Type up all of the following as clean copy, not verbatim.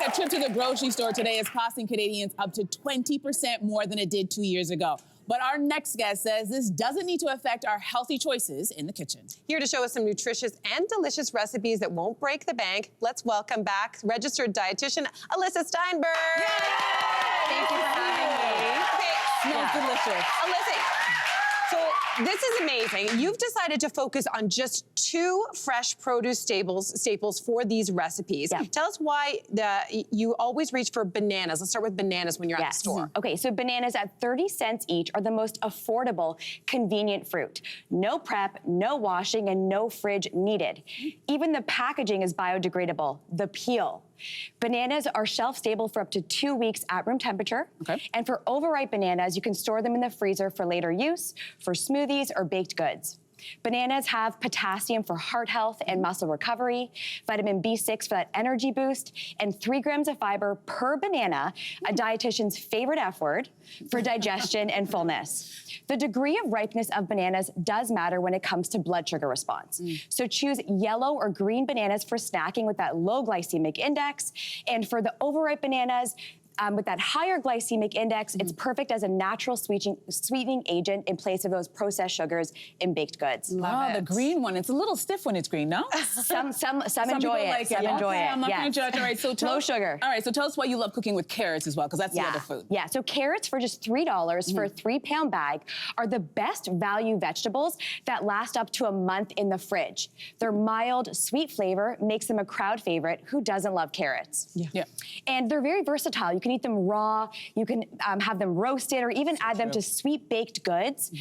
A trip to the grocery store today is costing Canadians up to 20% more than it did 2 years ago. But our next guest says this doesn't need to affect our healthy choices in the kitchen. Here to show us some nutritious and delicious recipes that won't break the bank, let's welcome back registered dietitian Alyssa Steinberg. Yay! Thank you for having me. Okay. Smells delicious. Alyssa, so this is amazing. You've decided to focus on just 2 fresh produce staples for these recipes. Yeah. Tell us why you always reach for bananas. Let's start with bananas when you're at the store. Okay, so bananas at 30 cents each are the most affordable, convenient fruit. No prep, no washing, and no fridge needed. Even the packaging is biodegradable, the peel. Bananas are shelf stable for up to 2 weeks at room temperature. Okay. And for overripe bananas, you can store them in the freezer for later use, for smoothies or baked goods. Bananas have potassium for heart health and muscle recovery, vitamin B6 for that energy boost, and 3 grams of fiber per banana, a dietitian's favorite F word, for digestion and fullness. The degree of ripeness of bananas does matter when it comes to blood sugar response. So choose yellow or green bananas for snacking with that low glycemic index, and for the overripe bananas, with that higher glycemic index, it's perfect as a natural sweetening agent in place of those processed sugars in baked goods. Love the green one. It's a little stiff when it's green, no? Some enjoy it. Like Some enjoy it. I'm not going to judge. All right, so low sugar. All right, so tell us why you love cooking with carrots as well, because that's the other food. Yeah, so carrots for just $3 for a 3-pound bag are the best value vegetables that last up to a month in the fridge. Their mild, sweet flavor makes them a crowd favorite. Who doesn't love carrots? Yeah. And they're very versatile. You can eat them raw, you can have them roasted, or even add them to sweet baked goods,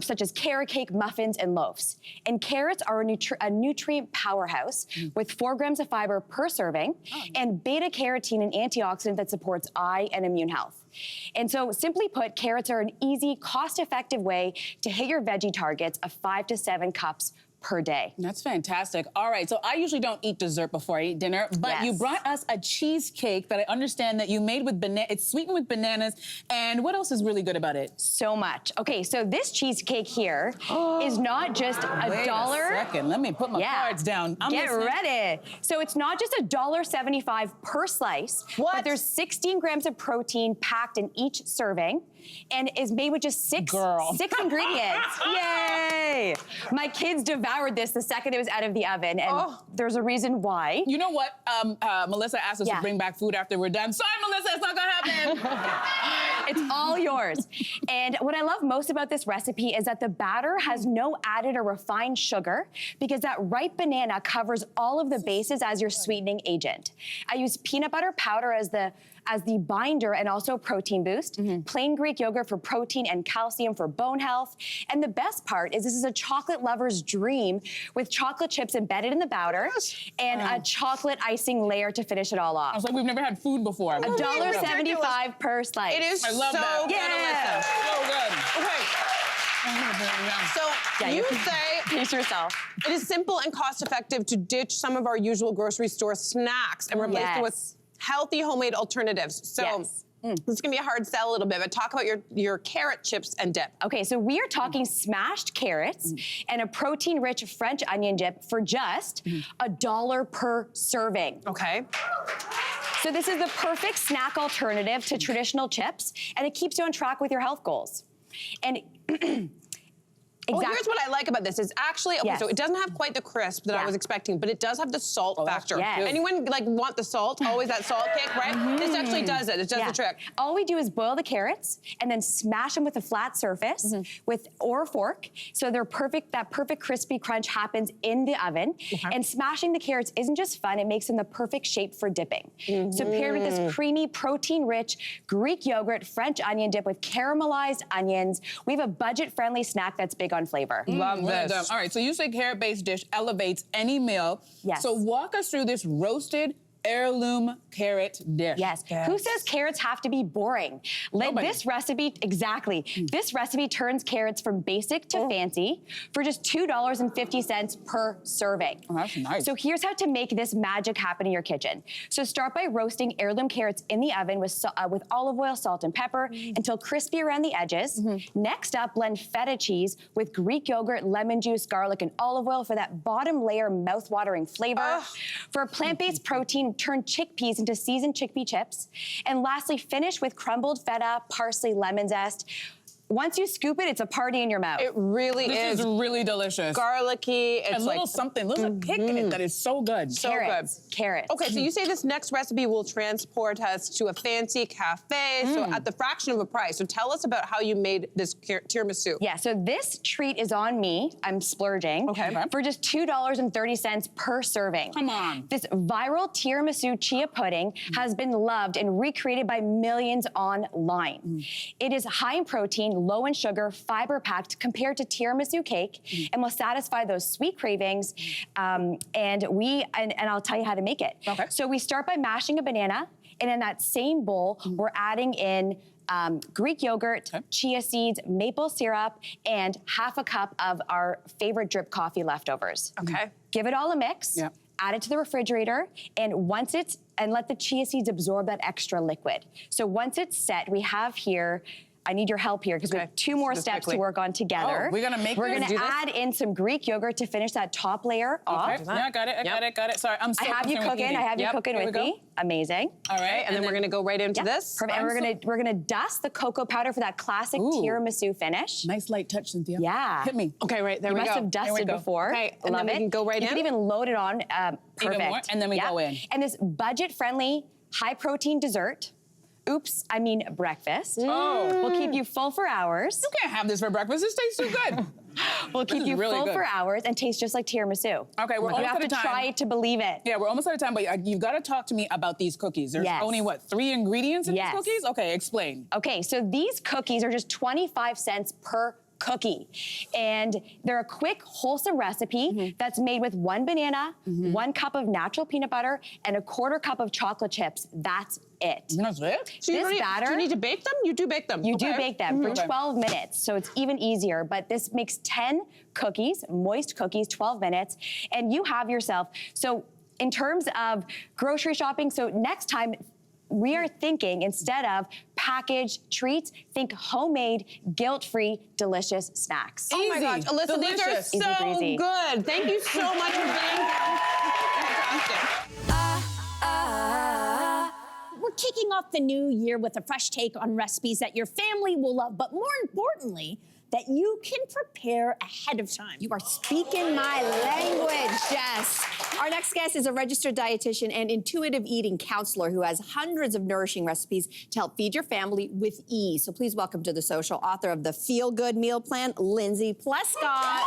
such as carrot cake, muffins, and loaves. And carrots are a nutrient powerhouse with 4 grams of fiber per serving, and beta-carotene, an antioxidant that supports eye and immune health. And so, simply put, carrots are an easy, cost-effective way to hit your veggie targets of 5 to 7 cups per day. That's fantastic. All right, so I usually don't eat dessert before I eat dinner, but you brought us a cheesecake that I understand that you made with it's sweetened with bananas, and what else is really good about it? So much. Okay, so this cheesecake here is not just Wait $1. a second, let me put my cards down. Get ready. So it's not just $1.75 per slice, but there's 16 grams of protein packed in each serving, and is made with just 6 ingredients. Yay! My kids devoured this the second it was out of the oven, and there's a reason why. You know what? Melissa asked us to bring back food after we're done. Sorry, Melissa, it's not gonna happen. It's all yours. And what I love most about this recipe is that the batter has no added or refined sugar, because that ripe banana covers all of the bases as your sweetening agent. I use peanut butter powder as the binder and also protein boost, plain Greek yogurt for protein and calcium for bone health. And the best part is this is a chocolate lover's dream with chocolate chips embedded in the batter and a chocolate icing layer to finish it all off. I was like, we've never had food before. $1.75 per slice. It is I love that. So you say Pace yourself. It is simple and cost effective to ditch some of our usual grocery store snacks and replace them with healthy homemade alternatives. So this is gonna be a hard sell a little bit, but talk about your carrot chips and dip. Okay, so we are talking smashed carrots and a protein-rich French onion dip for just $1 per serving. Okay. So this is the perfect snack alternative to traditional chips, and it keeps you on track with your health goals. And Well, here's what I like about this. It's actually, so it doesn't have quite the crisp that I was expecting, but it does have the salt factor. Anyone want the salt? Always that salt kick, right? This actually does it. It does the trick. All we do is boil the carrots and then smash them with a flat surface or a fork. So they're perfect, that perfect crispy crunch happens in the oven. And smashing the carrots isn't just fun, it makes them the perfect shape for dipping. So paired with this creamy, protein-rich Greek yogurt French onion dip with caramelized onions, we have a budget-friendly snack that's big on flavor. Love this. All right, so you say carrot-based dish elevates any meal. Yes. So walk us through this roasted heirloom carrot dish. Yes. Who says carrots have to be boring? This recipe, this recipe turns carrots from basic to fancy for just $2.50 per serving. Oh, that's nice. So here's how to make this magic happen in your kitchen. So start by roasting heirloom carrots in the oven with olive oil, salt, and pepper until crispy around the edges. Next up, blend feta cheese with Greek yogurt, lemon juice, garlic, and olive oil for that bottom layer mouth-watering flavor. For a plant-based protein turn chickpeas into seasoned chickpea chips. And lastly, finish with crumbled feta, parsley, lemon zest. Once you scoop it, it's a party in your mouth. It really is. This is really delicious. Garlicky. It's a little something, there's a kick in it that is so good. So Carrots. good. Carrots. Okay, so you say this next recipe will transport us to a fancy cafe, so at the fraction of a price. So tell us about how you made this tiramisu. Yeah, so this treat is on me. I'm splurging. Okay. For just $2.30 per serving. Come on. This viral tiramisu chia pudding has been loved and recreated by millions online. It is high in protein, low in sugar, fiber-packed compared to tiramisu cake, and will satisfy those sweet cravings. And I'll tell you how to make it. Okay. So we start by mashing a banana, and in that same bowl, we're adding in Greek yogurt, chia seeds, maple syrup, and half a cup of our favorite drip coffee leftovers. Okay. Give it all a mix. Yep. Add it to the refrigerator, and let the chia seeds absorb that extra liquid. So once it's set, we have here, I need your help here because we have two more steps to work on together. Oh, we're gonna make We're this? gonna add in some Greek yogurt to finish that top layer off. Okay. Yeah, got it. Sorry, I'm so I have you cooking with me. Amazing. All right, and then we're gonna go right into this. Perfect. And we're gonna dust the cocoa powder for that classic tiramisu finish. Nice light touch, Cynthia. Yeah. Hit me. Okay, right, there You we go. must have dusted before. Okay, and Love then we it. can go right You in? can even load it on. Perfect. Even more, and then we go in. And this budget-friendly, high-protein dessert. Oops, I mean breakfast. Oh. Will keep you full for hours. You can't have this for breakfast. This tastes too good. Will keep you really full good. for hours and taste just like tiramisu. Okay, we're You almost have out to of time. try it to believe it. Yeah, we're almost out of time, but you've got to talk to me about these cookies. There's only, what, 3 ingredients in these cookies? Okay, explain. Okay, so these cookies are just 25 cents per cookie. And they're a quick, wholesome recipe that's made with 1 banana, 1 cup of natural peanut butter, and a 1/4 cup of chocolate chips. That's it. That's it? So do you need to bake them? You do bake them. You do bake them for 12 minutes, so it's even easier. But this makes 10 cookies, moist cookies, 12 minutes, and you have yourself. So in terms of grocery shopping, so next time, we are thinking, instead of packaged treats, think homemade, guilt-free, delicious snacks. Oh my gosh, Alyssa, delicious. these are so Easy. good. Thank you so much for being here. We're kicking off the new year with a fresh take on recipes that your family will love, but more importantly, that you can prepare ahead of time. You are speaking my language, Jess. Our next guest is a registered dietitian and intuitive eating counselor who has hundreds of nourishing recipes to help feed your family with ease. So please welcome to the social, author of the Feel Good Meal Plan, Lindsay Plescott.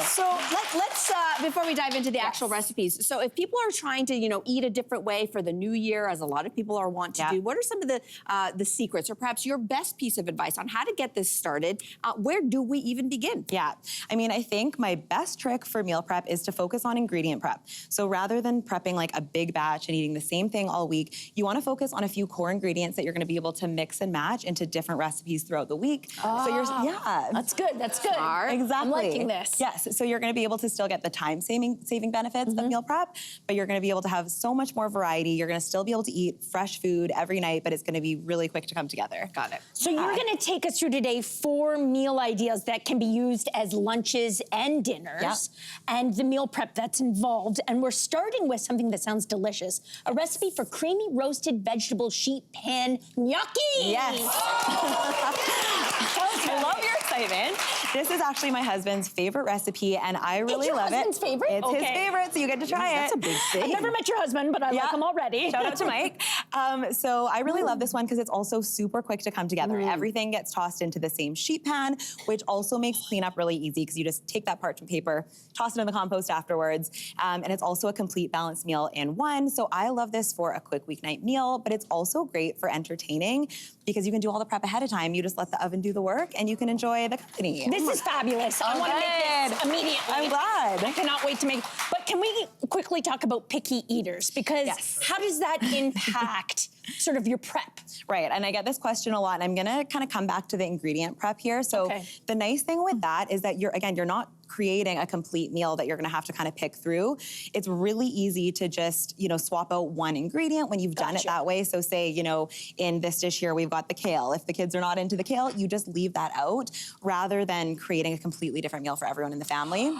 So let's before we dive into the actual recipes, so if people are trying to, eat a different way for the new year, as a lot of people are want to do, what are some of the secrets, or perhaps your best piece of advice on how to get this started? Where do we even begin? Yeah, I mean, I think my best trick for meal prep is to focus on ingredient prep. So rather than prepping like a big batch and eating the same thing all week, you want to focus on a few core ingredients that you're going to be able to mix and match into different recipes throughout the week. So That's good. Exactly. I'm liking this. Yes, so you're going to be able to still get the time-saving benefits of meal prep, but you're going to be able to have so much more variety. You're going to still be able to eat fresh food every night, but it's going to be really quick to come together. Got it. So you're going to take us through today 4 meal ideas that can be used as lunches and dinners, and the meal prep that's involved. And we're starting with something that sounds delicious, a recipe for creamy roasted vegetable sheet pan gnocchi. Yes. I love your excitement. This is actually my husband's favorite recipe, and I really love it. It's your husband's favorite? It's his favorite, so you get to try it. That's a big thing. I've never met your husband, but I like him already. Shout out to Mike. So I really love this one because it's also super quick to come together. Everything gets tossed into the same sheet pan, which also makes cleanup really easy because you just take that parchment paper, toss it in the compost afterwards, and it's also a complete balanced meal in one. So I love this for a quick weeknight meal, but it's also great for entertaining because you can do all the prep ahead of time. You just let the oven do the work and you can enjoy the company. This is fabulous. I want to make this immediately. I'm glad. I cannot wait to make it. But can we quickly talk about picky eaters? Because how does that impact sort of your prep? Right, and I get this question a lot, and I'm gonna kind of come back to the ingredient prep here. So the nice thing with that is that you're not creating a complete meal that you're gonna have to kind of pick through, it's really easy to just, swap out one ingredient when you've done it that way. So say, in this dish here, we've got the kale. If the kids are not into the kale, you just leave that out rather than creating a completely different meal for everyone in the family.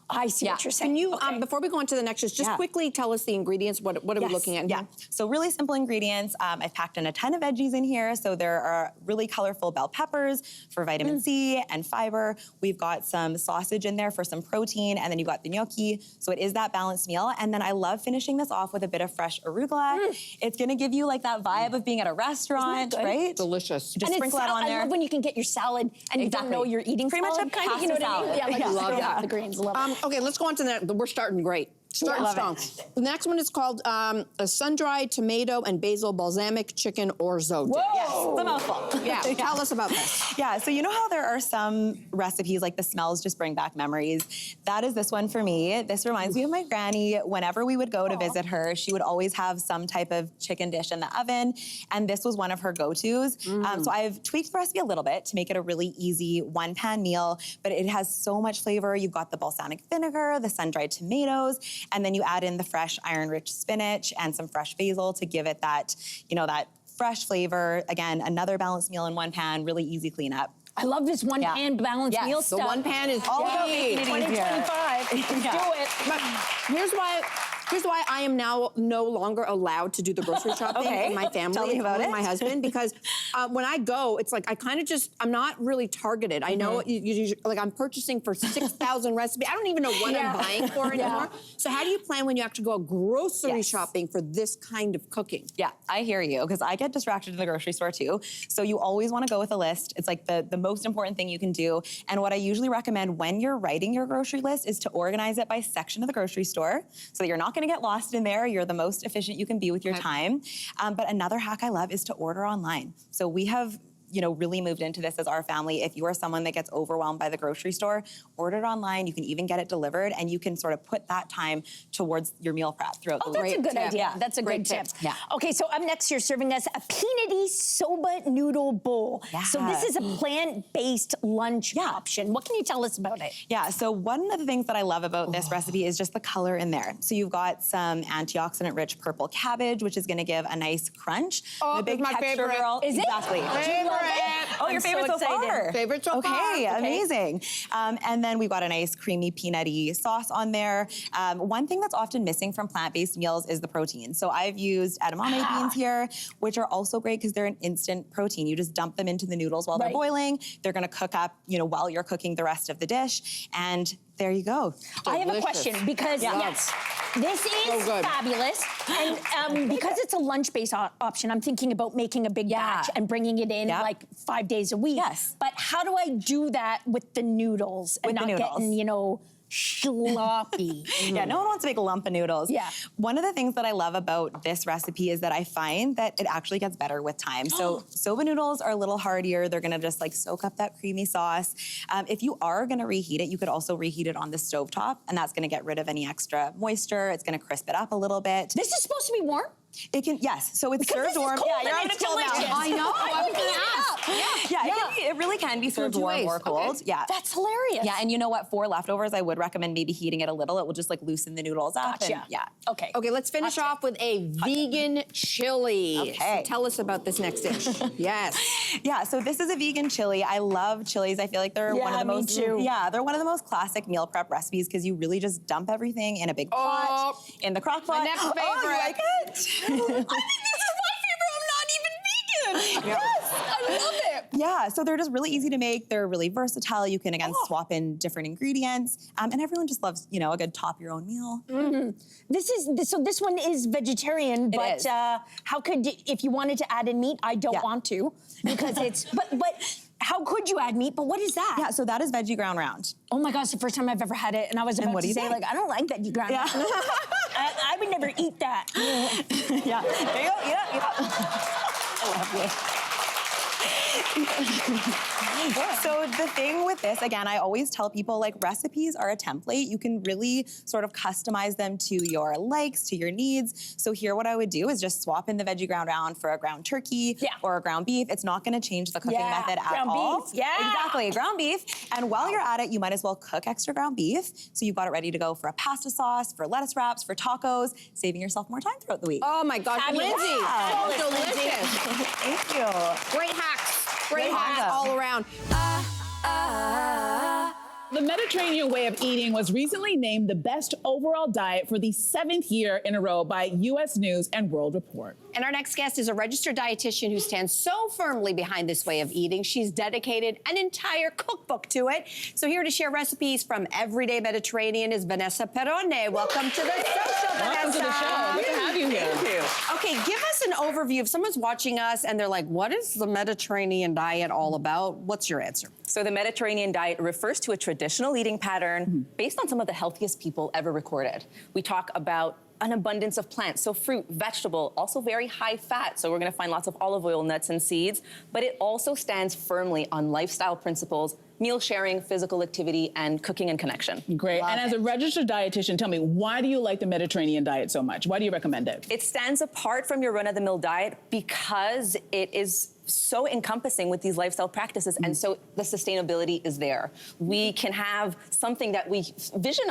I see what you're saying. Can you, before we go on to the next dish, just quickly tell us the ingredients. What are we looking at? Yeah, so really simple ingredients. I've packed in a ton of veggies in here. So there are really colorful bell peppers for vitamin C and fiber. We've got some sausage in there for some protein, and then you've got the gnocchi. So it is that balanced meal. And then I love finishing this off with a bit of fresh arugula. It's gonna give you like that vibe of being at a restaurant, right? Delicious. Just sprinkle it on there. I love when you can get your salad and you don't know you're eating pretty much a kind of, you know what I mean? Yeah, like Love that. the greens, love it. Okay, let's go on to the we're starting great. Starting strong. The next one is called a sun-dried tomato and basil balsamic chicken orzo. Whoa! Yes, it's a mouthful. Yeah, tell us about this. Yeah, so you know how there are some recipes, like the smells just bring back memories? That is this one for me. This reminds me of my granny. Whenever we would go to visit her, she would always have some type of chicken dish in the oven, and this was one of her go-tos. So I've tweaked the recipe a little bit to make it a really easy one-pan meal, but it has so much flavor. You've got the balsamic vinegar, the sun-dried tomatoes, and then you add in the fresh iron-rich spinach and some fresh basil to give it that, that fresh flavor. Again, another balanced meal in one pan, really easy cleanup. I love this one pan balanced meal stuff. The one pan is all about making it easier. 2025. Let's do it. But here's why I am now no longer allowed to do the grocery shopping in my family. Tell me about with it. my husband, because when I go, it's like I kind of I'm not really targeted. I know like I'm purchasing for 6,000 recipes. I don't even know what I'm buying for anymore. So how do you plan when you actually go grocery shopping for this kind of cooking? Yeah, I hear you, because I get distracted in the grocery store too. So you always want to go with a list. It's like the most important thing you can do. And what I usually recommend when you're writing your grocery list is to organize it by section of the grocery store so that you're not going to get lost in there. You're the most efficient you can be with your time. But another hack I love is to order online. So we have really moved into this as our family. If you are someone that gets overwhelmed by the grocery store, order it online. You can even get it delivered, and you can sort of put that time towards your meal prep throughout the week. That's a good idea. That's a great tip. Yeah. Okay, so up next, you're serving us a peanutty soba noodle bowl. Yeah. So this is a plant-based lunch option. What can you tell us about it? Yeah, so one of the things that I love about this recipe is just the color in there. So you've got some antioxidant-rich purple cabbage, which is gonna give a nice crunch. Oh, the big my texture favorite. Girl. Is it? Exactly. Oh, your favorite so far? Favorite so far. Okay, amazing. And then we've got a nice creamy peanutty sauce on there. One thing that's often missing from plant-based meals is the protein. So I've used edamame beans here, which are also great because they're an instant protein. You just dump them into the noodles while they're boiling. They're gonna cook up, while you're cooking the rest of the dish. And there you go. I have a question because this is fabulous, and because it's a lunch-based option, I'm thinking about making a big batch and bringing it in like 5 days a week. Yes. But how do I do that with the noodles and not getting, sloppy? Yeah, no one wants to make a lump of noodles. Yeah. One of the things that I love about this recipe is that I find that it actually gets better with time. So soba noodles are a little hardier. They're gonna just soak up that creamy sauce. If you are gonna reheat it, you could also reheat it on the stovetop, and that's gonna get rid of any extra moisture. It's gonna crisp it up a little bit. This is supposed to be warm? It can, yes. So it's served warm. Cold you're and having it's a cold now. delicious. I know. I was gonna ask. It really can be served warm or cold. Okay. Yeah. That's hilarious. Yeah, and you know what? For leftovers, I would recommend maybe heating it a little. It will just loosen the noodles up. Gotcha. And, yeah. Okay. Okay, let's finish off with a vegan chili. Okay. So tell us about this next dish. Yes. Yeah, so this is a vegan chili. I love chilies. I feel like they're one of the most they're one of the most classic meal prep recipes because you really just dump everything in a big pot, in the crock pot. My next favorite. Oh, you like it? I think this is my favorite. I'm not even vegan. Yes, I love it. Yeah, so they're just really easy to make. They're really versatile. You can, again, swap in different ingredients. And everyone just loves, a good top your own meal. So this one is vegetarian, but how could, if you wanted to add in meat, I don't want to, because it's, but how could you add meat? But what is that? Yeah, so that is veggie ground round. Oh my gosh, it's the first time I've ever had it, and I was about to say, I don't like veggie ground round. I would never eat that. Yeah, there you go, I love you. So the thing with this, again, I always tell people, like, recipes are a template. You can really sort of customize them to your likes, to your needs. So here what I would do is just swap in the veggie ground round for a ground turkey or a ground beef. It's not gonna change the cooking method at all. Beef. Yeah. Exactly, ground beef. And while you're at it, you might as well cook extra ground beef. So you've got it ready to go for a pasta sauce, for lettuce wraps, for tacos, saving yourself more time throughout the week. Oh my gosh, Lindsay, so delicious. Thank you. Great hacks. Great hacks all around. The Mediterranean way of eating was recently named the best overall diet for the 7th year in a row by U.S. News and World Report. And our next guest is a registered dietitian who stands so firmly behind this way of eating. She's dedicated an entire cookbook to it. So here to share recipes from everyday Mediterranean is Vanessa Perrone. Welcome to the social, Vanessa. Welcome to the show. Good to have you here. Thank you. Okay, give us an overview. If someone's watching us and they're like, what is the Mediterranean diet all about? What's your answer? So the Mediterranean diet refers to a traditional eating pattern based on some of the healthiest people ever recorded. We talk about an abundance of plants, so fruit, vegetable, also very high fat. So we're gonna find lots of olive oil, nuts, and seeds, but it also stands firmly on lifestyle principles, meal sharing, physical activity, and cooking and connection. Great. And as a registered dietitian, tell me, why do you like the Mediterranean diet so much? Why do you recommend it? It stands apart from your run-of-the-mill diet because it is so encompassing with these lifestyle practices, and so the sustainability is there. We can have something that we envision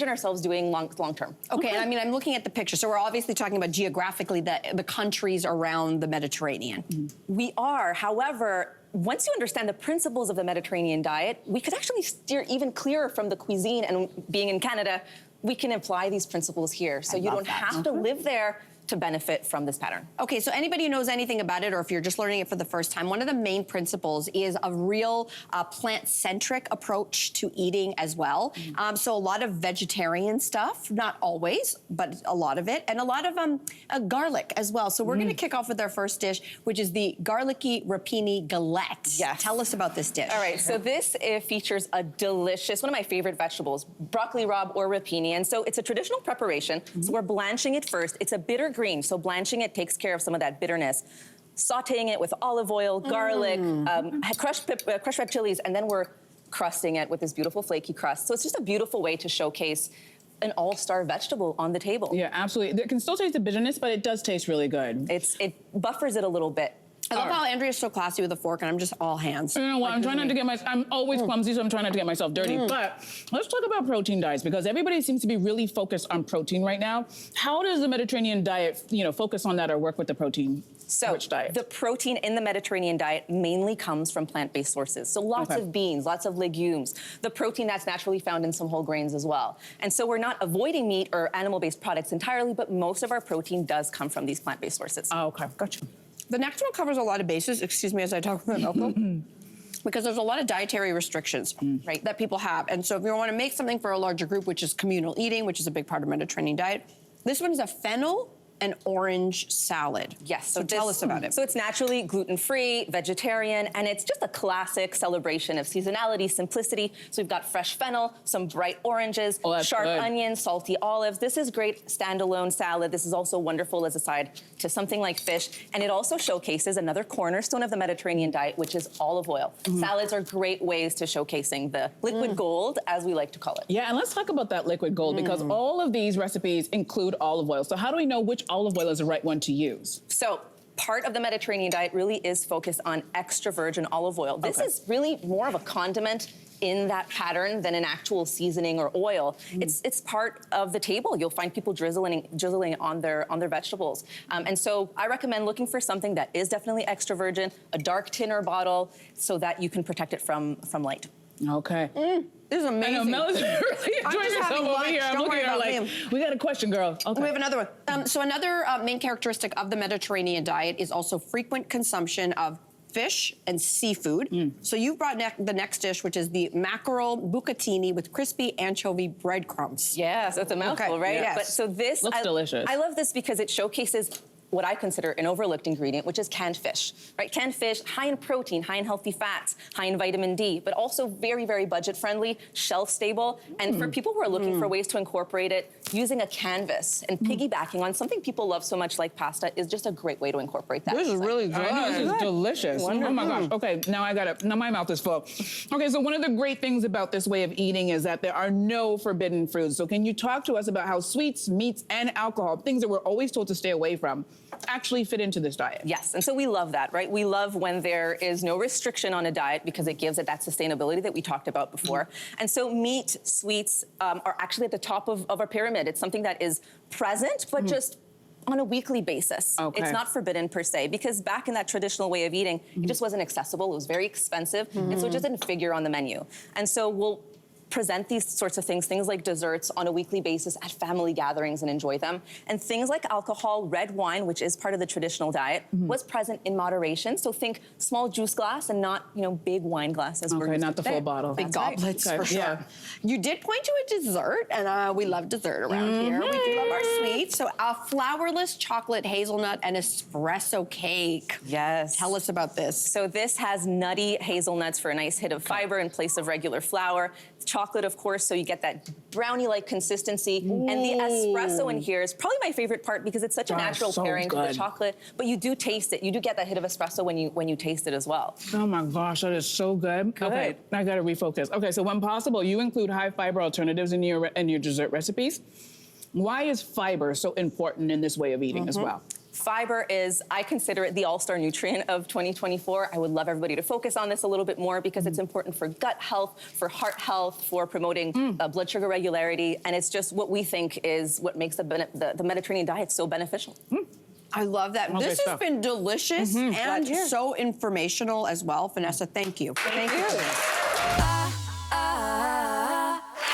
ourselves doing long term. Okay, and I mean, I'm looking at the picture. So we're obviously talking about geographically the countries around the Mediterranean. We are, however, once you understand the principles of the Mediterranean diet, we could actually steer even clearer from the cuisine, and being in Canada, we can apply these principles here. So you don't have to live there to benefit from this pattern. Okay, so anybody who knows anything about it, or if you're just learning it for the first time, one of the main principles is a real plant-centric approach to eating as well. So a lot of vegetarian stuff, not always, but a lot of it, and a lot of garlic as well. So we're gonna kick off with our first dish, which is the garlicky rapini galette. Yes. Tell us about this dish. All right, so this features a delicious, one of my favorite vegetables, broccoli rabe or rapini. And so it's a traditional preparation. So we're blanching it first. It's a bitter green, so blanching it takes care of some of that bitterness. Sauteing it with olive oil, garlic, crushed red chilies, and then we're crusting it with this beautiful flaky crust. So it's just a beautiful way to showcase an all-star vegetable on the table. Yeah, absolutely. It can still taste the bitterness, but it does taste really good. It buffers it a little bit. I love how Andrea's so classy with a fork, and I'm just all hands. You know what? I'm trying not to get I'm always clumsy, so I'm trying not to get myself dirty. But let's talk about protein diets, because everybody seems to be really focused on protein right now. How does the Mediterranean diet, focus on that or work with the protein? So the protein in the Mediterranean diet mainly comes from plant-based sources. So lots of beans, lots of legumes, the protein that's naturally found in some whole grains as well. And so we're not avoiding meat or animal-based products entirely, but most of our protein does come from these plant-based sources. Oh, okay, gotcha. The next one covers a lot of bases, excuse me as I talk about alcohol, because there's a lot of dietary restrictions, right, that people have. And so if you want to make something for a larger group, which is communal eating, which is a big part of Mediterranean diet, this one is a fennel and orange salad. Yes. So tell us about it. So it's naturally gluten-free, vegetarian, and it's just a classic celebration of seasonality, simplicity. So we've got fresh fennel, some bright oranges, sharp onions, salty olives. This is great standalone salad. This is also wonderful as a side to something like fish. And it also showcases another cornerstone of the Mediterranean diet, which is olive oil. Salads are great ways to showcasing the liquid gold, as we like to call it. Yeah, and let's talk about that liquid gold, because all of these recipes include olive oil. So how do we know which olive oil is the right one to use? So part of the Mediterranean diet really is focused on extra virgin olive oil. This is really more of a condiment in that pattern than an actual seasoning or oil. It's part of the table. You'll find people drizzling on their vegetables. And so I recommend looking for something that is definitely extra virgin, a dark tin or bottle, so that you can protect it from light. Okay. This is amazing. I know, Melissa's really enjoying herself over here. I'm looking at her like, we got a question, girl. Okay. We have another one. So another main characteristic of the Mediterranean diet is also frequent consumption of fish and seafood. So you've brought the next dish, which is the mackerel bucatini with crispy anchovy breadcrumbs. Yes, it's a mouthful, right? Yes. But so this looks delicious. I love this because it showcases what I consider an overlooked ingredient, which is canned fish, right? Canned fish, high in protein, high in healthy fats, high in vitamin D, but also very, very budget-friendly, shelf-stable. And for people who are looking for ways to incorporate it, using a canvas and piggybacking on something people love so much like pasta is just a great way to incorporate that. This is really good. I know, this is delicious. Wonderful. Oh my gosh. Okay, now my mouth is full. Okay, so one of the great things about this way of eating is that there are no forbidden foods. So can you talk to us about how sweets, meats, and alcohol, things that we're always told to stay away from, actually fit into this diet? Yes, and so we love that, right? We love when there is no restriction on a diet because it gives it that sustainability that we talked about before. And so meat, sweets are actually at the top of our pyramid. It's something that is present, but just on a weekly basis. Okay. It's not forbidden per se, because back in that traditional way of eating, it just wasn't accessible, it was very expensive, and so it just didn't figure on the menu. And so we'll present these sorts of things like desserts on a weekly basis at family gatherings and enjoy them. And things like alcohol, red wine, which is part of the traditional diet, was present in moderation. So think small juice glass and not, big wine glasses. Okay, not the full bottle. Big goblets, for sure. Yeah. You did point to a dessert, and we love dessert around here. We do love our sweets. So a flourless chocolate hazelnut and espresso cake. Yes. Tell us about this. So this has nutty hazelnuts for a nice hit of fiber in place of regular flour. Chocolate, of course, so you get that brownie-like consistency. And the espresso in here is probably my favorite part because it's such a natural pairing to the chocolate, but you do taste it. You do get that hit of espresso when you taste it as well. Oh my gosh, that is so good. Okay, I gotta refocus. Okay, so when possible, you include high fiber alternatives in your dessert recipes. Why is fiber so important in this way of eating as well? Fiber is, I consider it the all-star nutrient of 2024. I would love everybody to focus on this a little bit more because it's important for gut health, for heart health, for promoting blood sugar regularity, and it's just what we think is what makes the Mediterranean diet so beneficial. I love that. Okay, This has been delicious and so informational as well. Vanessa, thank you. Thank you.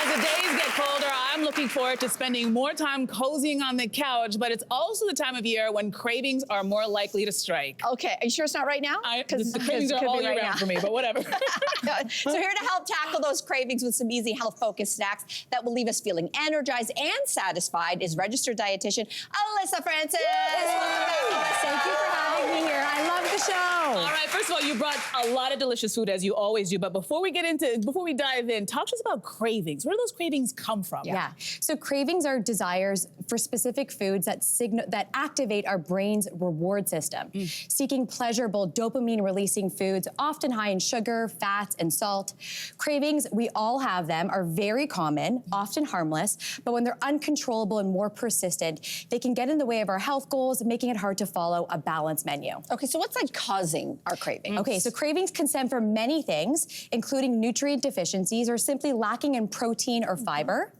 As the days get colder, I'm looking forward to spending more time cozying on the couch, but it's also the time of year when cravings are more likely to strike. Okay, are you sure it's not right now? The cravings are all year round for me, but whatever. So here to help tackle those cravings with some easy health-focused snacks that will leave us feeling energized and satisfied is registered dietitian Alyssa Francis. Thank you for having me here. I love the show. All right, first of all, you brought a lot of delicious food as you always do, but before we dive in, talk to us about cravings. Where do those cravings come from? Yeah. So cravings are desires for specific foods that activate our brain's reward system, seeking pleasurable dopamine-releasing foods, often high in sugar, fats, and salt. Cravings, we all have them, are very common, often harmless, but when they're uncontrollable and more persistent, they can get in the way of our health goals, making it hard to follow a balanced menu. Okay, so what's causing our cravings? Okay, so cravings can stem from many things, including nutrient deficiencies or simply lacking in protein or fiber.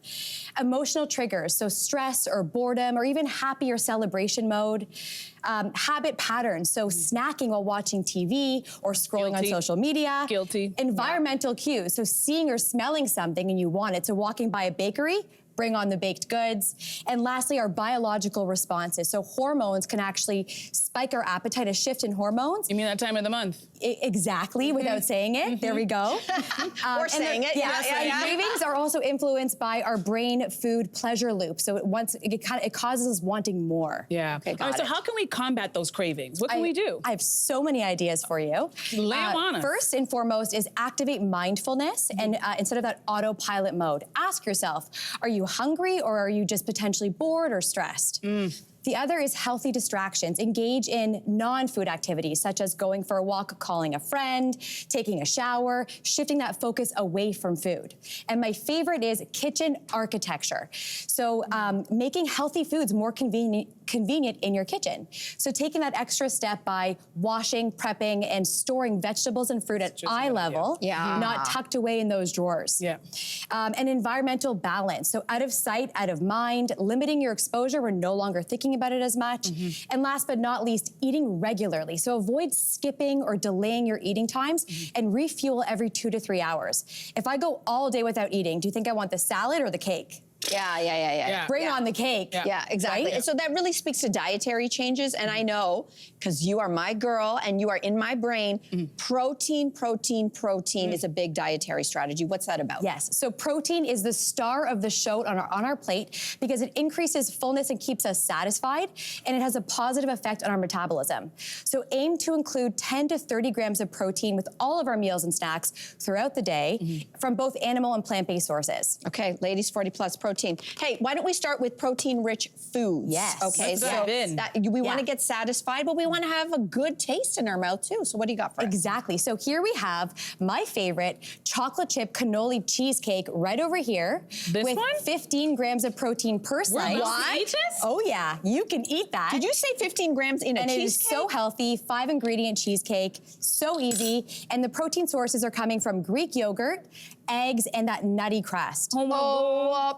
Emotional triggers, so stress or boredom or even happy or celebration mode. Habit patterns, so snacking while watching TV or scrolling on social media. Guilty. Environmental cues, so seeing or smelling something and you want it, so walking by a bakery, bring on the baked goods. And lastly, our biological responses. So hormones can actually spike our appetite, a shift in hormones. You mean that time of the month? Exactly, without saying it. There we go. Or saying it. Yeah. Cravings are also influenced by our brain food pleasure loop. So it causes us wanting more. Yeah. Okay, All right, so how can we combat those cravings? What can we do? I have so many ideas for you. Lay 'em on us. First and foremost is activate mindfulness and instead of that autopilot mode. Ask yourself, are you hungry or are you just potentially bored or stressed? The other is healthy distractions. Engage in non-food activities, such as going for a walk, calling a friend, taking a shower, shifting that focus away from food. And my favorite is kitchen architecture. So making healthy foods more convenient in your kitchen. So taking that extra step by washing, prepping, and storing vegetables and fruit at eye level, not tucked away in those drawers. Yeah. And environmental balance. So out of sight, out of mind, limiting your exposure. We're no longer thinking about it as much. And last but not least, eating regularly. So avoid skipping or delaying your eating times and refuel every 2 to 3 hours. If I go all day without eating, do you think I want the salad or the cake? Yeah. Bring on the cake. Yeah, exactly. Right? And so that really speaks to dietary changes. And I know, because you are my girl and you are in my brain, protein is a big dietary strategy. What's that about? Yes, so protein is the star of the show on our plate because it increases fullness and keeps us satisfied, and it has a positive effect on our metabolism. So aim to include 10 to 30 grams of protein with all of our meals and snacks throughout the day from both animal and plant-based sources. Okay, ladies, 40 plus protein. Hey, why don't we start with protein-rich foods? Yes. Okay, we want to get satisfied, but we want to have a good taste in our mouth too. So what do you got for us? Exactly. So here we have my favorite chocolate chip cannoli cheesecake right over here. This with one? 15 grams of protein per slice. allowed to eat this? Oh yeah, you can eat that. Did you say 15 grams in a And it is cheesecake? so healthy, 5-ingredient cheesecake, so easy. And the protein sources are coming from Greek yogurt, eggs, and that nutty crust. Oh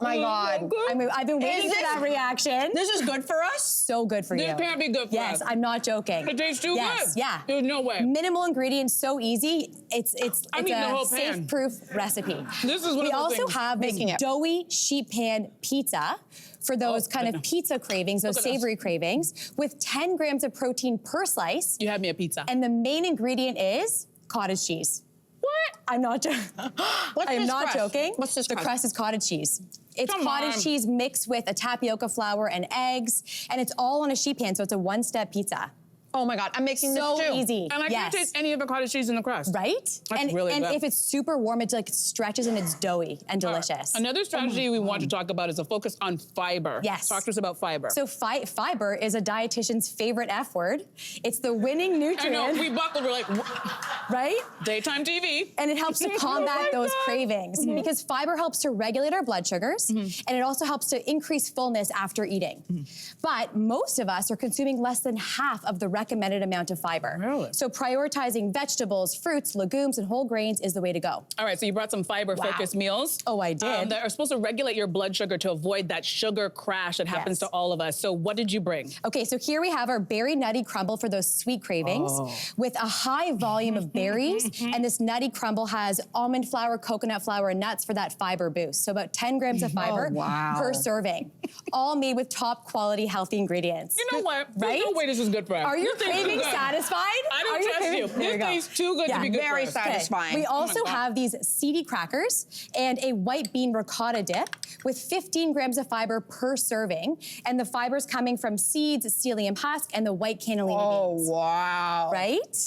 my God. I've been waiting for that reaction. This is good for us? So good for you. This can't be good for Yes, us. I'm not joking. It tastes too Yes, good. yeah. There's no way. Minimal ingredients, so easy. It's I'm eating the a whole pan. safe-proof recipe. This is one we of those also things. have this Making it. doughy sheet pan pizza for those kind of pizza cravings, those Look at us. savory cravings, with 10 grams of protein per slice. You had me a pizza. And the main ingredient is cottage cheese. what? I'm not joking. I'm this not crust? joking. What's this The crust? crust is cottage cheese. It's Come cottage on. cheese mixed with a tapioca flour and eggs, and it's all on a sheet pan, so it's a one-step pizza. Oh my God, I'm making So this too. easy. And I can't taste any of the cottage cheese in the crust. Right? That's really and good. if it's super warm, it like stretches and it's doughy and delicious. Another strategy we want to talk about is a focus on fiber. Yes. Talk to us about fiber. So fiber is a dietitian's favorite F word. It's the winning I nutrient, know, we buckled, we're like, what? right? Daytime TV. And it helps to combat those cravings because fiber helps to regulate our blood sugars and it also helps to increase fullness after eating. But most of us are consuming less than half of the recommended amount of fiber. Really? So prioritizing vegetables, fruits, legumes, and whole grains is the way to go. All right, so you brought some fiber-focused meals. Oh, I did. That are supposed to regulate your blood sugar to avoid that sugar crash that happens to all of us. So what did you bring? Okay, so here we have our berry nutty crumble for those sweet cravings with a high volume of berries. And this nutty crumble has almond flour, coconut flour, and nuts for that fiber boost. So about 10 grams of fiber per serving. All made with top quality, healthy ingredients. You know what? Right? There's no way this is good for us. Are your This tastes too cravings good. satisfied? I Are don't your trust you. cravings- There This go. tastes too good to be good Very for us. satisfying. We also God. have these seedy crackers and a white bean ricotta dip with 15 grams of fiber per serving. And the fiber's coming from seeds, psyllium husk, and the white cannellini beans. Wow. Right?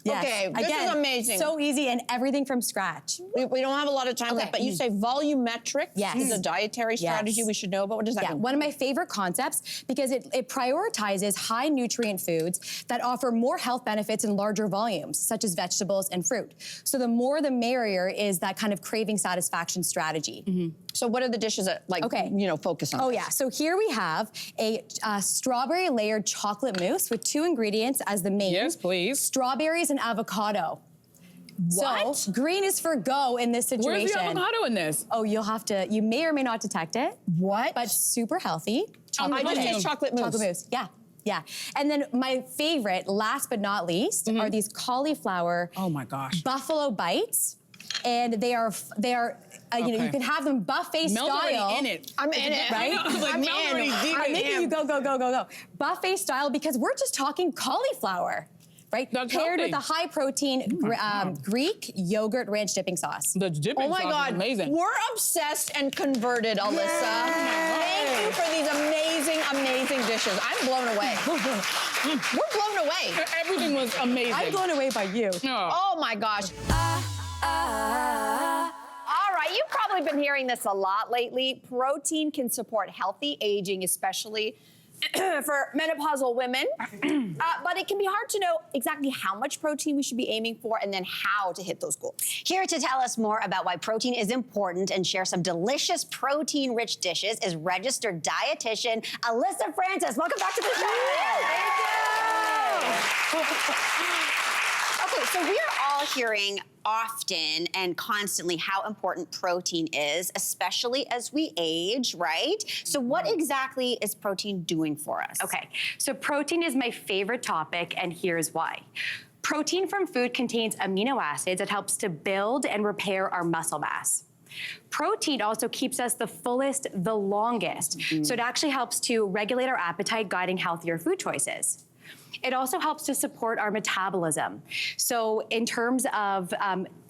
Yes. Okay, this is amazing. So easy and everything from scratch. We don't have a lot of time left, but you say volumetric Yes. is a dietary strategy we should know about. What does that Yeah, mean? one of my favorite concepts because it prioritizes high nutrient foods that offer more health benefits in larger volumes, such as vegetables and fruit. So the more the merrier is that kind of craving satisfaction strategy. So what are the dishes that focus on? Oh yeah, so here we have a strawberry layered chocolate mousse with 2 ingredients as the main. Yes, please. Strawberries and avocado. What? So green is for go in this situation. Where's the avocado in this? Oh, you may or may not detect it. What? But super healthy. I just taste chocolate mousse. Chocolate mousse, yeah. Yeah, and then my favorite, last but not least, are these cauliflower Oh my gosh. buffalo bites, and they are you Okay. can have them buffet Mel's style. already in it. I'm in it. Right? I was like, I'm Mel's in. already deep I'm in making it. you go. Buffet style because we're just talking cauliflower, right? That's Paired healthy. with a high protein Greek yogurt ranch dipping sauce. The dipping Oh my sauce God, is amazing. we're obsessed and converted, Alyssa. Thank you for these amazing, amazing dishes. I'm blown away. We're blown away. Everything was amazing. I'm blown away by you. Oh my gosh. All right, you've probably been hearing this a lot lately. Protein can support healthy aging, especially for menopausal women. But it can be hard to know exactly how much protein we should be aiming for and then how to hit those goals. Here to tell us more about why protein is important and share some delicious protein-rich dishes is registered dietitian Alyssa Francis. Welcome back to the show. Okay, so we are all hearing often and constantly how important protein is, especially as we age, right? So what exactly is protein doing for us? Okay, so protein is my favorite topic, and here's why. Protein from food contains amino acids that helps to build and repair our muscle mass. Protein also keeps us the fullest, the longest. So it actually helps to regulate our appetite, guiding healthier food choices. It also helps to support our metabolism. So in terms of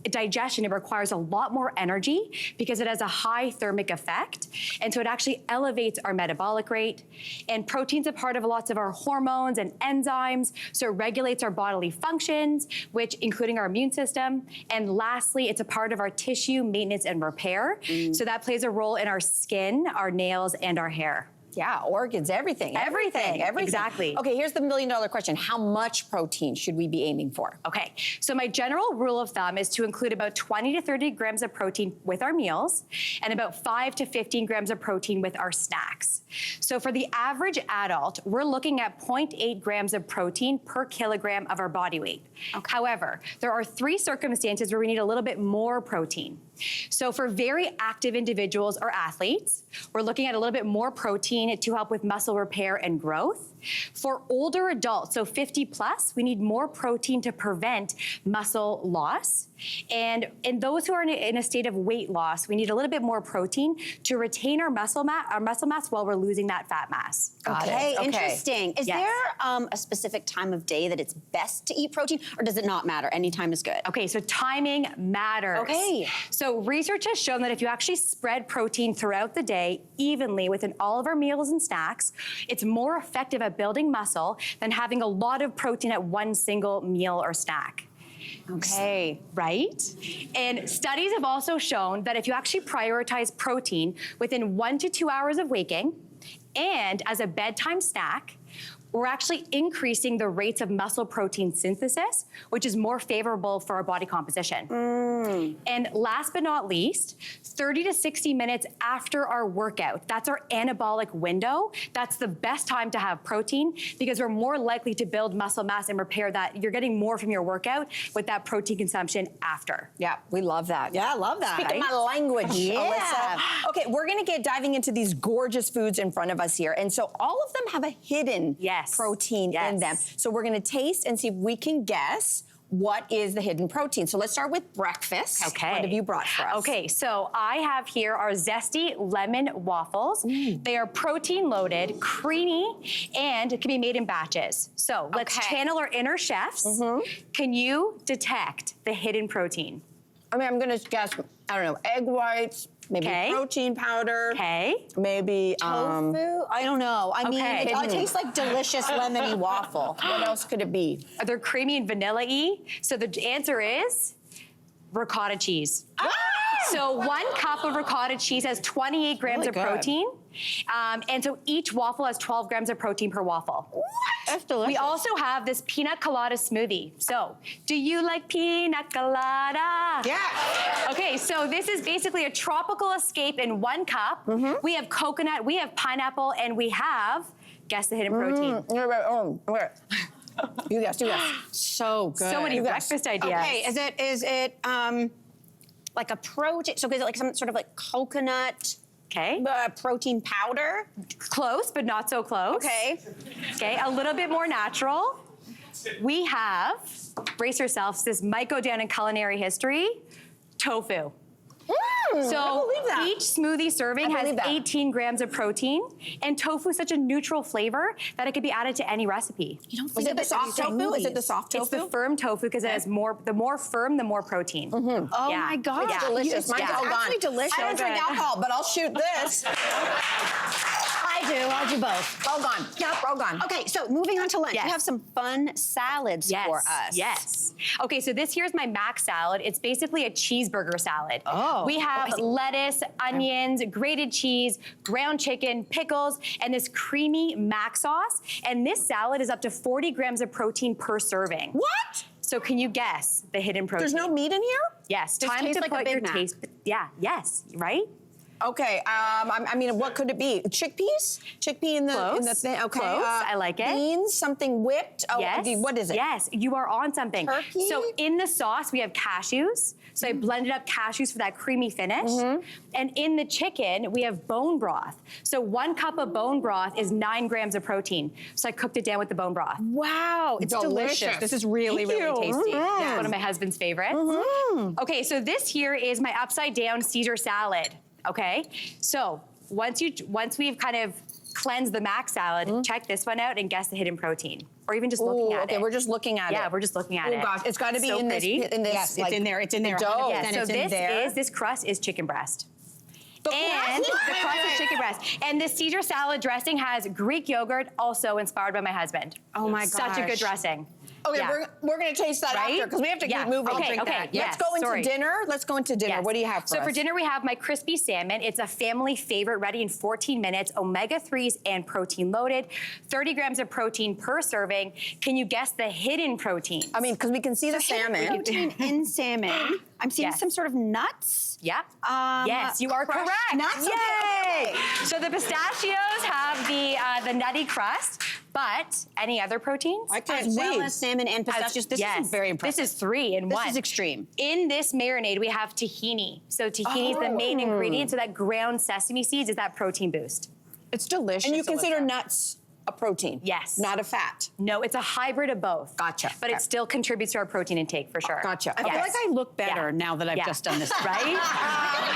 digestion, it requires a lot more energy because it has a high thermic effect. And so it actually elevates our metabolic rate. And protein's a part of lots of our hormones and enzymes. So it regulates our bodily functions, which including our immune system. And lastly, it's a part of our tissue maintenance and repair. So that plays a role in our skin, our nails, and our hair. Yeah, organs, everything. Everything. Exactly. Okay, here's the million-dollar question. How much protein should we be aiming for? Okay, so my general rule of thumb is to include about 20 to 30 grams of protein with our meals and about 5 to 15 grams of protein with our snacks. So for the average adult, we're looking at 0.8 grams of protein per kilogram of our body weight. Okay. However, there are 3 circumstances where we need a little bit more protein. So for very active individuals or athletes, we're looking at a little bit more protein to help with muscle repair and growth. For older adults, so 50 plus, we need more protein to prevent muscle loss. And in those who are in a state of weight loss, we need a little bit more protein to retain our muscle mass while we're losing that fat mass. Okay, interesting. Is there a specific time of day that it's best to eat protein, or does it not matter? Any time is good. Okay, so timing matters. Okay. So research has shown that if you actually spread protein throughout the day evenly within all of our meals and snacks, it's more effective at building muscle than having a lot of protein at one single meal or snack. Okay. Right? And studies have also shown that if you actually prioritize protein within 1 to 2 hours of waking and as a bedtime snack, we're actually increasing the rates of muscle protein synthesis, which is more favorable for our body composition. And last but not least, 30 to 60 minutes after our workout, that's our anabolic window. That's the best time to have protein because we're more likely to build muscle mass and repair that. You're getting more from your workout with that protein consumption after. Yeah, we love that. Yeah, I love that. Speaking my language, Alyssa. Okay, we're gonna get diving into these gorgeous foods in front of us here. And so all of them have a hidden protein in them. So we're gonna taste and see if we can guess what is the hidden protein. So let's start with breakfast. Okay. What have you brought for us? Okay, so I have here our zesty lemon waffles. They are protein loaded, creamy, and it can be made in batches. So let's channel our inner chefs. Can you detect the hidden protein? I mean, I'm gonna guess, I don't know, egg whites, maybe protein powder. Maybe tofu. I don't know. I mean, it tastes like delicious lemony waffle. What else could it be? They're creamy and vanilla-y. So the answer is ricotta cheese. So 1 cup of ricotta cheese has 28 grams of protein. And so each waffle has 12 grams of protein per waffle. What? That's delicious. We also have this peanut colada smoothie. So, do you like peanut colada? Yeah. Okay, so this is basically a tropical escape in 1 cup. We have coconut, we have pineapple, and we have, guess the hidden protein. You guess. So good. So many breakfast ideas. Okay, is it like a protein? So is it like some sort of like coconut? Protein powder? Close, but not so close. Okay, a little bit more natural. We have, brace yourselves, this might go down in culinary history, tofu. So each smoothie serving has 18 grams of protein, and tofu is such a neutral flavor that it could be added to any recipe. You don't think of it the soft tofu? Is it the soft tofu? It's the firm tofu because it has the more firm, the more protein. Oh my God. It's delicious. Mine's all gone. Actually delicious. I don't drink alcohol, but I'll shoot this. I'll do both. All gone. Yep, all gone. Okay, so moving on to lunch. You have some fun salads for us. Yes. Okay, so this here's my mac salad. It's basically a cheeseburger salad. We have lettuce, onions, grated cheese, ground chicken, pickles, and this creamy mac sauce. And this salad is up to 40 grams of protein per serving. What? So can you guess the hidden protein? There's no meat in here? Yes. This Time tastes to like a put Big your Mac. taste. Yeah. Yes. Right. Okay, I mean, what could it be? Chickpeas? Chickpea in the thing? Okay. Close. I like it. Beans, something whipped. Oh, Yes. what is it? Yes, you are on something. Turkey? So in the sauce, we have cashews. So I blended up cashews for that creamy finish. And in the chicken, we have bone broth. So 1 cup of bone broth is 9 grams of protein. So I cooked it down with the bone broth. Wow, it's delicious. This is really, really tasty. It's one of my husband's favorites. Mm-hmm. Okay, so this here is my upside down Caesar salad. Okay, so once we've kind of cleansed the mac salad, check this one out and guess the hidden protein. Or even just looking at it. Okay, we're just looking at it. Yeah, we're just looking at it. Oh gosh, it's got to be So in pretty. this. Yes, like, it's in there. It's in there. dough. 100% Yeah, so it's in there. this crust is chicken breast. The And the crust is chicken breast. And this Caesar salad dressing has Greek yogurt, also inspired by my husband. Oh my Such a gosh. good dressing. Okay, Yeah. we're going to taste that Right? after because we have to Yeah. keep moving. Okay, Drink okay, that. yes, Let's go into sorry. dinner. Let's go into dinner. Yes. What do you have for us? So for dinner, we have my crispy salmon. It's a family favorite, ready in 14 minutes, omega-3s and protein loaded, 30 grams of protein per serving. Can you guess the hidden protein? I mean, because we can see the salmon. Protein in salmon. I'm seeing Yes. some sort of nuts. Yeah. Yes, you are crushed correct. nuts? Yay! Okay. So the pistachios have the nutty crust, but any other proteins? I can't As see. well as salmon and pistachios. This Yes. is very impressive. This is 3 in 1. This is extreme. In this marinade, we have tahini. So tahini is the main ingredient. So that ground sesame seeds is that protein boost. It's delicious. And you consider nuts a protein? Yes. Not a fat? No, it's a hybrid of both. Gotcha. But it still contributes to our protein intake for sure. Gotcha. I feel like I look better Yeah. now that I've Yeah. just done this. Right?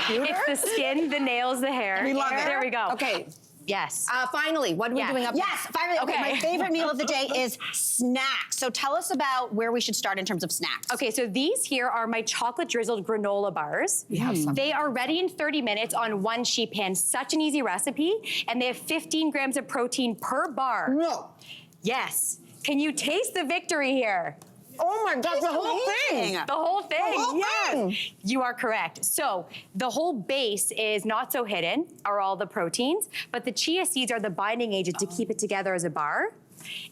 It's the skin, the nails, the hair. We love it. There we go. Okay. Yes. Finally, what are we Yeah. doing up Yes, next? finally. Okay, Okay. my favorite meal of the day is snacks. So tell us about where we should start in terms of snacks. Okay, so these here are my chocolate drizzled granola bars. They are ready in 30 minutes on 1 sheet pan. Such an easy recipe. And they have 15 grams of protein per bar. No. Yes. Can you taste the victory here? Oh my gosh, the whole thing. The whole thing. whole yes. thing. You are correct. So the whole base is not so hidden, are all the proteins, but the chia seeds are the binding agent to keep it together as a bar.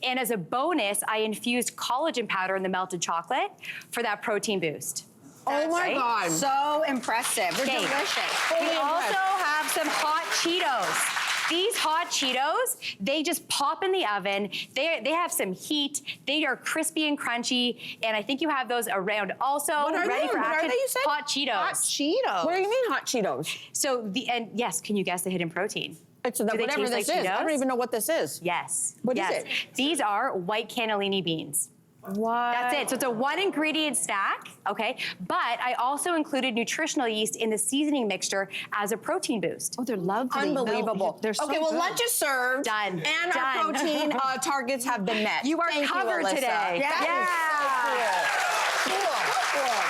And as a bonus, I infused collagen powder in the melted chocolate for that protein boost. Oh my right. God. So impressive. They're Okay. delicious. We also have some hot Cheetos. These hot Cheetos, they just pop in the oven. They have some heat. They are crispy and crunchy, and I think you have those around also. What are ready they? for What are action. they, you said? Hot Cheetos. Hot Cheetos. What do you mean hot Cheetos? So yes, can you guess the hidden protein? It's Do they whatever taste this like is. I don't Cheetos? even know what this is. Yes. What is yes. it? These are white cannellini beans. What? That's it. So it's a 1 ingredient snack, okay? But I also included nutritional yeast in the seasoning mixture as a protein boost. Oh, they're lovely. Unbelievable. No, they're so okay, well, good. lunch is served. Done. And Done. our protein targets have been met. You are Thank covered Melissa. today. That is so cool.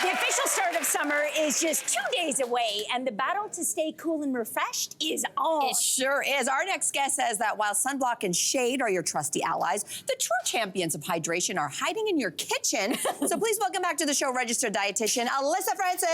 The official start of summer is just 2 days away, and the battle to stay cool and refreshed is on. It sure is. Our next guest says that while sunblock and shade are your trusty allies, the true champions of hydration are hiding in your kitchen. So please welcome back to the show registered dietitian, Alyssa Francis.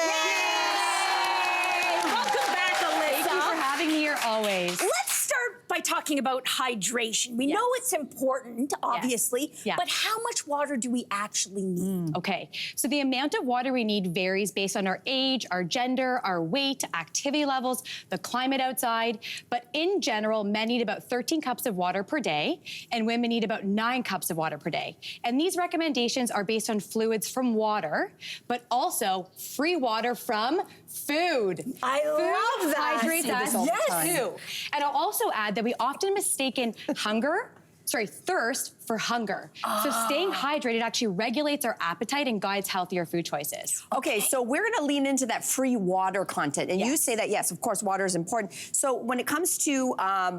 Welcome back, Alyssa. Thank you for having me here always. Let's start by talking about hydration. We know it's important, obviously, Yeah. but how much water do we actually need? Okay, so the amount of water we need varies based on our age, our gender, our weight, activity levels, the climate outside. But in general, men need about 13 cups of water per day, and women need about 9 cups of water per day. And these recommendations are based on fluids from water, but also free water from food. I love that. Hydrates I say us this all the time. too. And I'll also add that we often mistaken thirst for hunger. So staying hydrated actually regulates our appetite and guides healthier food choices. Okay, so we're gonna lean into that free water content. And you say that, yes, of course, water is important. So when it comes to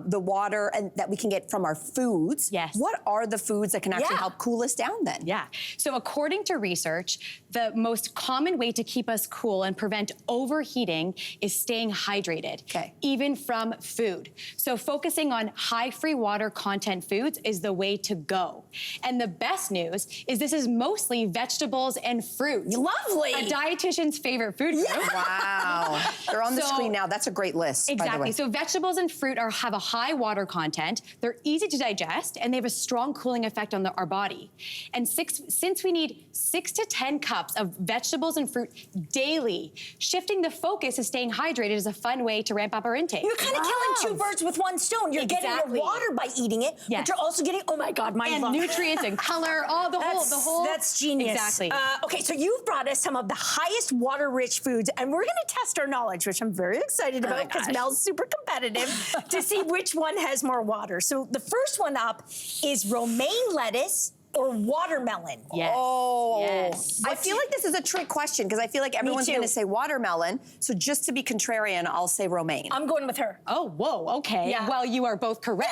the water and that we can get from our foods, Yes. what are the foods that can actually Yeah. help cool us down then? Yeah. So according to research, the most common way to keep us cool and prevent overheating is staying hydrated, Okay. even from food. So focusing on high free water content foods is the way to go. And the best news is this is mostly vegetables and fruit. Lovely. A dietitian's favorite food group. Yeah. Wow. They're on the screen now. That's a great list, by the way. Exactly. So vegetables and fruit have a high water content. They're easy to digest, and they have a strong cooling effect on our body. And since we need 6 to 10 cups of vegetables and fruit daily, shifting the focus of staying hydrated is a fun way to ramp up our intake. You're kind of killing 2 birds with 1 stone. You're getting your water by eating it, but you're also getting, oh my God, and nutrients and color, the whole. That's genius. Exactly. Okay, so you've brought us some of the highest water-rich foods, and we're gonna test our knowledge, which I'm very excited about because Mel's super competitive, to see which one has more water. So the first one up is romaine lettuce or watermelon. Yes. Oh, yes. I feel like this is a trick question because I feel like everyone's going to say watermelon. So just to be contrarian, I'll say romaine. I'm going with her. Oh, whoa, okay. Yeah. Well, you are both correct.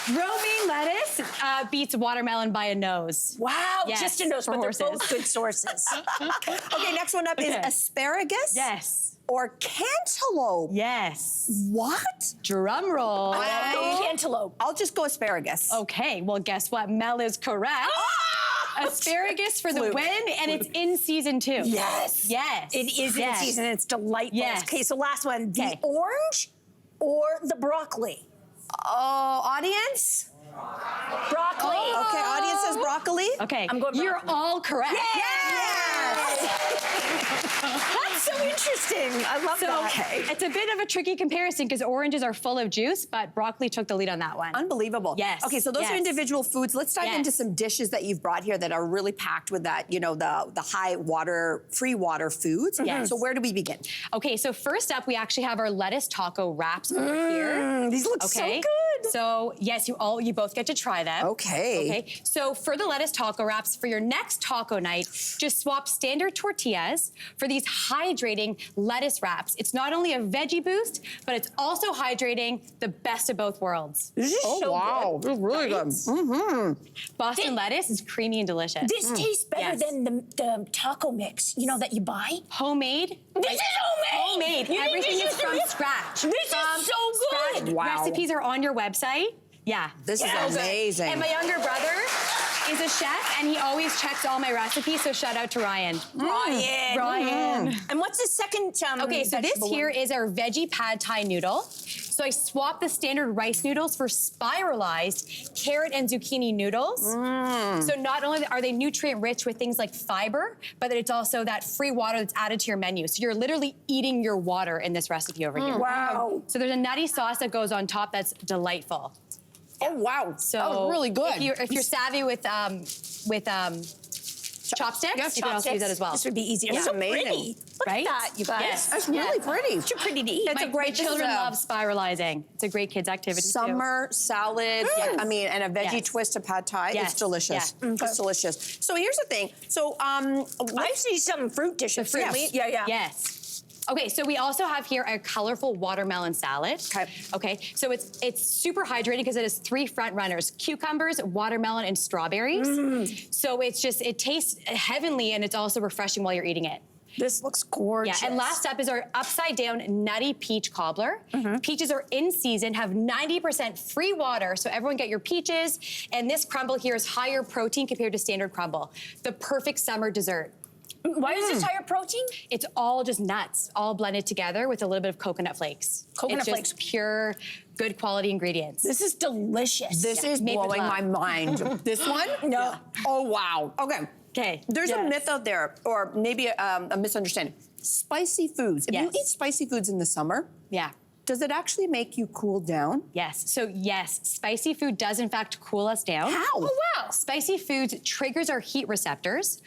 Romaine lettuce beats watermelon by a nose. Wow, Yes, just a nose, for but horses. they're both good sources. Okay, next one up is asparagus. Yes. Or cantaloupe. Yes. What? Drum roll. I'm going cantaloupe. I'll just go asparagus. Okay, well, guess what? Mel is correct. Asparagus for the win, and it's in season 2. Yes. Yes. It is in season, it's delightful. Yes. Okay, so last one, the orange or the broccoli? Oh, audience? Broccoli. Okay, audience says broccoli. Okay, I'm going you're broccoli. all correct. Yes! That's so interesting. I love that. It's a bit of a tricky comparison because oranges are full of juice, but broccoli took the lead on that one. Unbelievable. Yes. Okay, so those are individual foods. Let's dive into some dishes that you've brought here that are really packed with that, the high water, free water foods. Yes. So where do we begin? Okay, so first up, we actually have our lettuce taco wraps over here. These look so good. So yes, you both get to try them. Okay. Okay. So for the lettuce taco wraps, for your next taco night, just swap standard tortillas for these hydrating lettuce wraps. It's not only a veggie boost, but it's also hydrating, the best of both worlds. This is so good. This is really good. Mm-hmm. Boston lettuce is creamy and delicious. This tastes better than the taco mix, that you buy. Homemade. This is homemade. Homemade. Everything is from scratch. This is so good. Wow. Recipes are on your website. Yeah. This is amazing. And my younger brother is a chef, and he always checks all my recipes, so shout out to Ryan. Ryan. And what's the second Okay, so this here is our veggie pad thai noodle. So I swapped the standard rice noodles for spiralized carrot and zucchini noodles. So not only are they nutrient rich with things like fiber, but it's also that free water that's added to your menu. So you're literally eating your water in this recipe over here. Wow. So there's a nutty sauce that goes on top that's delightful. Oh, wow. So that was really good. If you're savvy with chopsticks, you can also use that as well. This would be easier. Yeah. So Amazing. pretty. Look Right? at that, you guys. Yes. That's really pretty. It's too pretty to eat. My children love spiralizing. It's a great kids activity Summer salad, and a veggie twist of pad thai. Yes. It's delicious. Yeah. It's delicious. So here's the thing. So I see some fruit dishes. Yeah. Yes. Okay, so we also have here a colorful watermelon salad. Okay, so it's super hydrating because it has 3 front runners: cucumbers, watermelon, and strawberries. So it tastes heavenly, and it's also refreshing while you're eating it. This looks gorgeous. Yeah, and last up is our upside down nutty peach cobbler. Peaches are in season, have 90% free water, so everyone get your peaches. And this crumble here is higher protein compared to standard crumble. The perfect summer dessert. Why is this higher protein? It's all just nuts, all blended together with a little bit of coconut flakes. Coconut it's flakes. Just pure, good quality ingredients. This is delicious. this is made with blowing my love. mind. This one? No. Oh, wow. Okay. Okay. There's a myth out there, or maybe a misunderstanding. Spicy foods. If you eat spicy foods in the summer, Yeah. does it actually make you cool down? Yes. So yes, spicy food does in fact cool us down. How? Oh wow. Spicy foods triggers our heat receptors,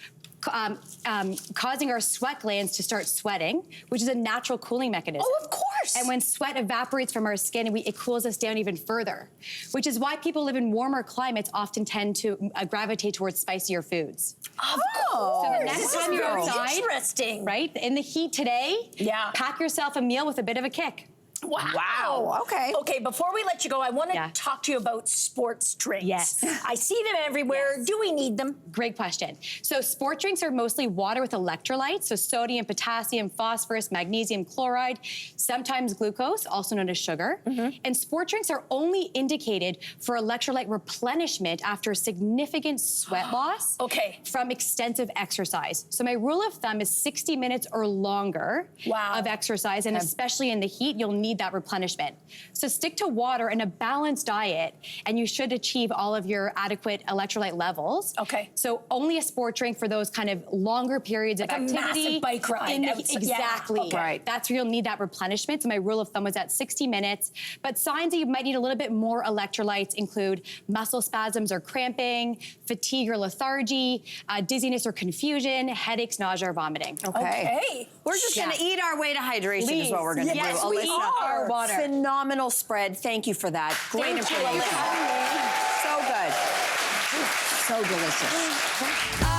causing our sweat glands to start sweating, which is a natural cooling mechanism. Oh, of course. And when sweat evaporates from our skin, it cools us down even further, which is why people live in warmer climates often tend to gravitate towards spicier foods. Of course. So the next time you're outside, interesting. right, in the heat today, pack yourself a meal with a bit of a kick. Wow. Okay. Okay, before we let you go, I want to talk to you about sports drinks. Yes. I see them everywhere. Yes. Do we need them? Great question. So sport drinks are mostly water with electrolytes, so sodium, potassium, phosphorus, magnesium chloride, sometimes glucose, also known as sugar. And sport drinks are only indicated for electrolyte replenishment after significant sweat loss from extensive exercise. So my rule of thumb is 60 minutes or longer of exercise, and especially in the heat, you'll need that replenishment. So stick to water and a balanced diet, and you should achieve all of your adequate electrolyte levels. Okay. So only a sport drink for those kind of longer periods of activity. A massive bike ride. Exactly. Okay. Right. That's where you'll need that replenishment. So my rule of thumb was at 60 minutes. But signs that you might need a little bit more electrolytes include muscle spasms or cramping, fatigue or lethargy, dizziness or confusion, headaches, nausea, or vomiting. Okay. We're just going to eat our way to hydration is what we're going to do. Yes, we Alyssa, are. Water. Phenomenal spread. Thank you for that. Great information. So good. So delicious.